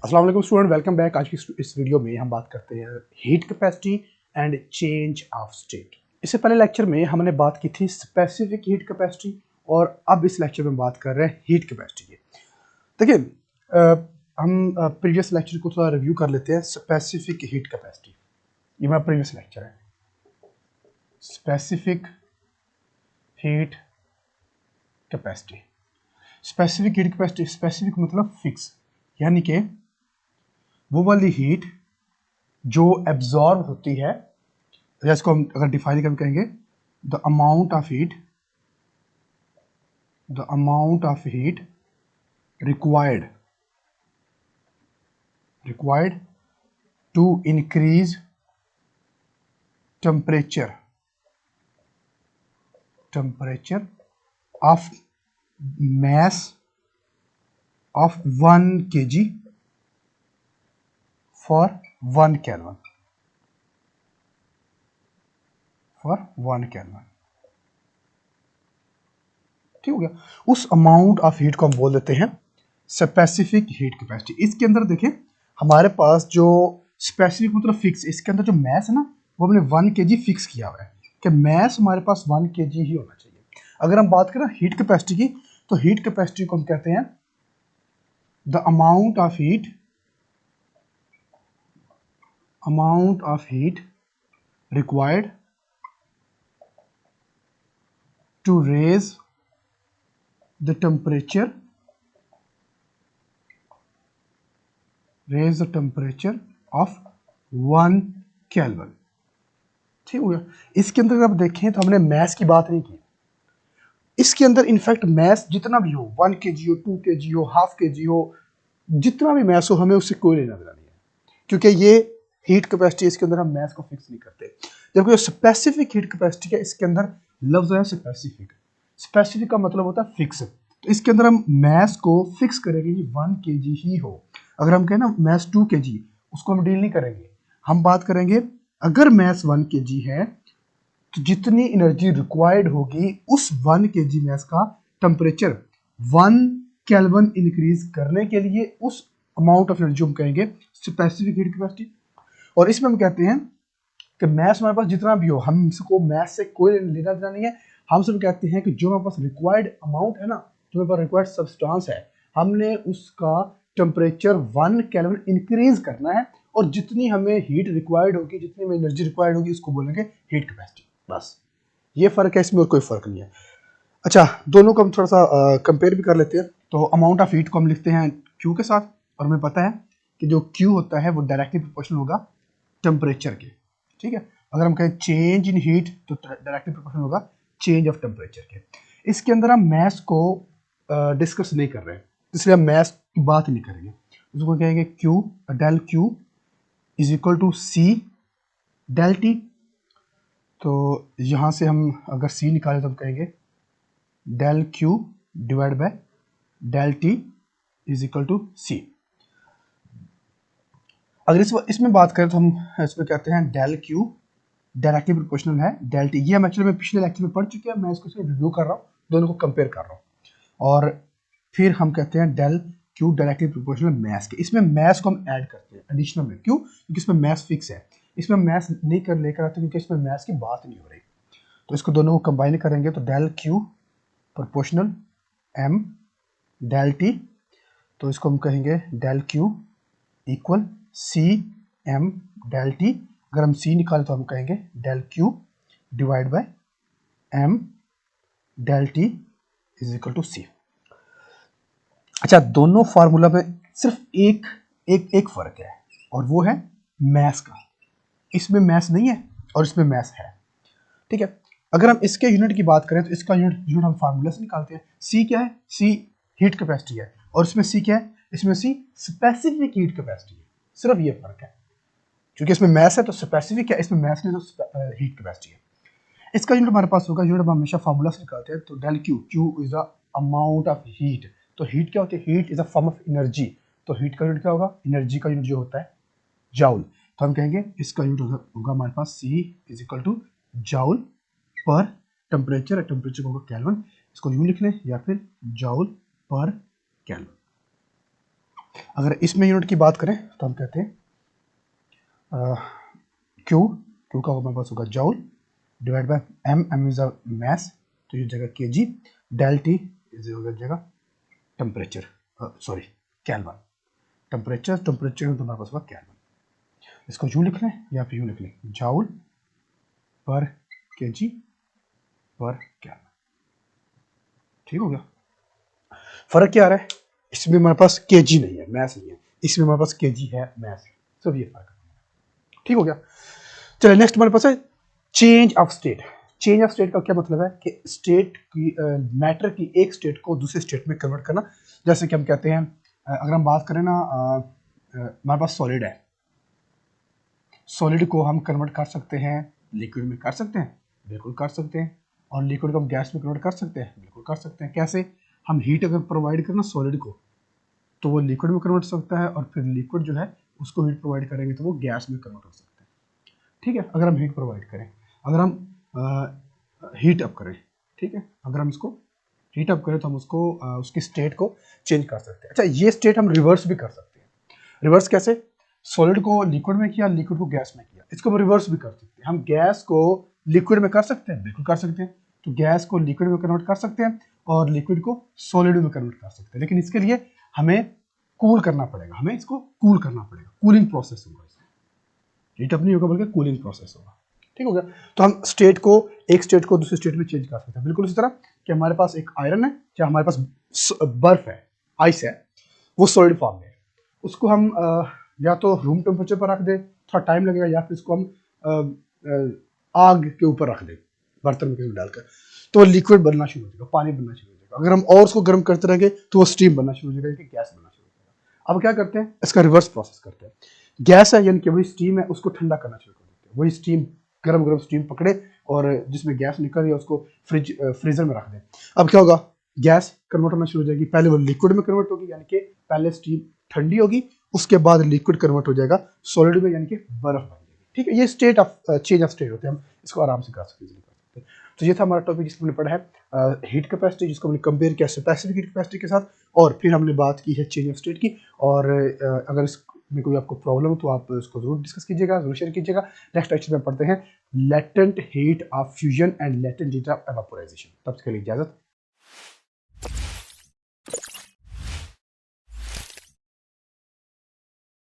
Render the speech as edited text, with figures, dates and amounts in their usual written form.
अस्सलाम वालेकुम student, welcome back. आज की इस वीडियो में हम बात करते हैं heat capacity and change of state. इससे पहले लेक्चर में हमने बात की थी स्पेसिफिक हीट कैपेसिटी और अब इस लेक्चर में बात कर रहे हैं हीट कैपेसिटी की। देखिए, हम प्रीवियस लेक्चर को थोड़ा रिव्यू कर लेते हैं। स्पेसिफिक हीट कैपेसिटी, ये मेरा प्रीवियस लेक्चर है। Specific heat capacity, specific heat capacity, specific मतलब फिक्स, यानी कि वो वाली हीट जो एब्जॉर्ब होती है, इसको हम अगर डिफाइन करके कहेंगे the amount of heat required to increase temperature of mass of 1 kg for 1 Kelvin ठीक हो गया। उस अमाउंट ऑफ हीट को हम बोल देते हैं स्पेसिफिक हीट कैपेसिटी। इसके अंदर देखें, हमारे पास जो स्पेसिफिक मतलब फिक्स, इसके अंदर जो मैस है ना, वो हमने 1 kg फिक्स किया हुआ है कि मैस हमारे पास 1 kg ही होना चाहिए। अगर हम बात करें हीट कैपेसिटी की, तो हीट कैपेसिटी को हम कहते हैं the amount of heat required to raise the temperature of 1 Kelvin। ठीक हो गया। इसके अंदर अगर आप देखें तो हमने मैस की बात नहीं की। इसके अंदर इनफैक्ट मैस जितना भी हो, 1 kg हो, 2 kg हो, हाफ kg हो, जितना भी मैस हो, हमें उससे कोई लेना देना नहीं है, क्योंकि ये हीट कैपेसिटी, इसके अंदर हम मैस को फिक्स नहीं करते। जबकि जो स्पेसिफिक हीट कैपेसिटी है, इसके अंदर लफ्ज है स्पेसिफिक का मतलब होता है फिक्स। तो इसके अंदर हम मैस को फिक्स करेंगे कि 1 kg ही हो। अगर हम कहें ना मैस 2 kg, उसको हम डील नहीं करेंगे। हम बात करेंगे अगर मैस 1 kg है तो जितनी एनर्जी रिक्वायर्ड होगी उस 1 kg मैस का टेम्परेचर 1 केल्विन इंक्रीज करने के लिए, उस अमाउंट ऑफ एनर्जी हम कहेंगे स्पेसिफिक हीट कैपेसिटी। और इसमें हम कहते हैं कि मैस हमारे पास जितना भी हो, हम इसको मैस से कोई लेना देना नहीं है। हम सिर्फ कहते हैं कि जो हमारे पास रिक्वायर्ड अमाउंट है ना, जो हमारे पास रिक्वायर्ड सब्सटेंस है, हमने उसका टेम्परेचर 1 केल्विन इंक्रीज करना है, और जितनी हमें हीट रिक्वायर्ड होगी, जितनी हमें एनर्जी रिक्वायर्ड होगी, इसको बोलेंगे हीट कैपेसिटी। बस ये फर्क है, इसमें और कोई फर्क नहीं है। अच्छा, दोनों को हम थोड़ा सा कंपेयर भी कर लेते हैं। तो अमाउंट ऑफ हीट को हम लिखते हैं क्यू के साथ, और हमें पता है कि जो क्यू होता है वो डायरेक्टली प्रोपोर्शनल होगा टेम्परेचर के। ठीक है, अगर हम कहें चेंज इन हीट तो डायरेक्टली प्रोपोर्शनल होगा चेंज ऑफ टेम्परेचर के। इसके अंदर हम मैस को डिस्कस नहीं कर रहे हैं, इसलिए हम मैस की बात नहीं करेंगे। उसको कहेंगे Q, del Q is equal to C del T. तो यहाँ से हम अगर सी निकालें तो हम कहेंगे del Q divide by del T is equal to C. अगर इसमें बात करें तो हम इसमें कहते हैं डेल क्यू डायरेक्टली प्रोपोर्शनल है डेल टी। ये हम एक्चुअली में पिछले लेक्चर में पढ़ चुके हैं, मैं इसको सिर्फ रिव्यू कर रहा हूँ, दोनों को कंपेयर कर रहा हूँ। और फिर हम कहते हैं del Q directly proportional mass के। इसमें मैस को हम ऐड करते हैं एडिशनल में, क्यों? क्योंकि इसमें मैस फिक्स है, इसमें मैस नहीं लेकर आते क्योंकि इसमें मैस की बात नहीं हो रही। तो इसको दोनों को कंबाइन करेंगे तो del Q proportional M del T. तो इसको हम कहेंगे del Q equal C M del T. अगर हम सी निकालें तो हम कहेंगे del Q divide by M del T is equal to C. अच्छा, दोनों फार्मूला में सिर्फ एक फर्क है, और वो है मैस का। इसमें मैस नहीं है और इसमें मैस है। ठीक है, अगर हम इसके यूनिट की बात करें तो इसका यूनिट हम फार्मूला से निकालते हैं। सी क्या है? सी हीट कैपेसिटी है, और इसमें सी क्या है? इसमें सी स्पेसिफिक हीट कैपेसिटी है। सिर्फ ये फर्क है, क्योंकि इसमें मैस है तो स्पेसिफिक है, इसमें मैस नहीं तो हीट कैपेसिटी है। इसका यूनिट हमारे पास होगा, यूनिट हम हमेशा फार्मूला से निकालते हैं। तो del Q, Q is the amount of heat. तो हीट क्या होती है? Heat is a form of energy. तो हीट का यूनिट क्या होगा? एनर्जी का यूनिट जो होता है जाउल। तो हम कहेंगे इसका यूनिट होगा हमारे पास C is equal to joule per temperature, temperature को होगा केल्विन। इसको यूं लिख लें या फिर जाउल पर केल्विन। अगर इसमें यूनिट की बात करें तो हम कहते हैं क्यू का हमारे पास होगा joule divide by M is a mass, तो ये जगह केजी, डेल टी इज हो जाएगा टेम्परेचर, सॉरी केल्विन, टेम्परेचर में तुम्हारे पास होगा केल्विन। इसको यूं लिख लें या फिर यूं लिख लें, जॉल पर केजी पर केल्विन। ठीक हो गया। फर्क क्या आ रहा है, इसमें हमारे पास केजी नहीं है, मैस नहीं है, इसमें हमारे पास केजी है, मैस है, सब ये फर्क है। ठीक हो गया। चलिए नेक्स्ट हमारे पास है change of state. Change of state का क्या मतलब है कि स्टेट की मैटर की एक स्टेट को दूसरे स्टेट में कन्वर्ट करना। जैसे कि हम कहते हैं अगर हम बात करें ना, हमारे पास सॉलिड है, सॉलिड को हम कन्वर्ट कर सकते हैं लिक्विड में, कर सकते हैं, बिल्कुल कर सकते हैं। और लिक्विड को हम गैस में कन्वर्ट कर सकते हैं, बिल्कुल कर सकते हैं। कैसे, हम हीट अगर प्रोवाइड करना सॉलिड को तो वो लिक्विड में कन्वर्ट हो सकता है, और फिर लिक्विड जो है उसको हीट प्रोवाइड करेंगे तो वो गैस में कन्वर्ट हो सकता है। ठीक है, अगर हम हीट प्रोवाइड करें, अगर हम हीट अप करें, ठीक है, अगर हम इसको हीट अप करें तो हम उसको उसकी स्टेट को चेंज कर सकते हैं। अच्छा, ये स्टेट हम रिवर्स भी कर सकते हैं। रिवर्स कैसे, सॉलिड को लिक्विड में किया, लिक्विड को गैस में किया, इसको हम रिवर्स भी कर सकते हैं। हम गैस को लिक्विड में कर सकते हैं, बिल्कुल कर सकते हैं, तो गैस को लिक्विड में कन्वर्ट कर सकते हैं और लिक्विड को सॉलिड में कन्वर्ट कर सकते हैं। लेकिन इसके लिए हमें कूल करना पड़ेगा, हमें इसको कूल करना पड़ेगा, कूलिंग प्रोसेस होगा, हीट अप नहीं होगा बल्कि कूलिंग प्रोसेस होगा। ठीक हो गया। तो हम स्टेट को, एक स्टेट को दूसरे स्टेट में चेंज कर सकते हैं, बिल्कुल इसी तरह कि हमारे पास एक आयरन है या हमारे पास बर्फ है, आइस है, वो सॉलिड फॉर्म में है, उसको हम या तो रूम टेम्परेचर पर रख दें, थोड़ा टाइम लगेगा, या फिर इसको हम आग के ऊपर रख दें, बर्तन में डालकर, तो लिक्विड बनना शुरू हो जाएगा, पानी बनना शुरू हो जाएगा। अगर हम और उसको गर्म करते रहेंगे तो वो स्टीम बनना शुरू हो जाएगा, गैस बनना शुरू हो जाएगा। अब क्या करते हैं, इसका रिवर्स प्रोसेस करते हैं। गैस है यानी कि वही स्टीम है, उसको ठंडा करना शुरू कर देते हैं, वही स्टीम, गरम गरम स्टीम पकड़े और जिसमें गैस निकल रही है उसको फ्रीजर में रख दें। अब क्या होगा, गैस कन्वर्ट होना शुरू हो जाएगी, पहले वो लिक्विड में कन्वर्ट होगी, यानी कि पहले स्टीम ठंडी होगी, उसके बाद लिक्विड कन्वर्ट हो जाएगा सॉलिड में, यानी कि बर्फ बन जाएगी। ठीक है, ये state of change of state होते हैं, हम इसको आराम से कर सकते हैं। तो ये था हमारा टॉपिक जिसमें हमने पढ़ा है हीट कैपेसिटी, जिसको हमने कंपेयर किया स्पेसिफिक हीट कैपेसिटी के साथ, और फिर हमने बात की है चेंज ऑफ स्टेट की। और अगर इसमें कोई आपको प्रॉब्लम हो तो आप उसको जरूर डिस्कस कीजिएगा, जरूर शेयर कीजिएगा। नेक्स्ट लेक्चर में पढ़ते हैं latent heat of fusion and latent heat of evaporisation. तब तक के लिए इजाजत।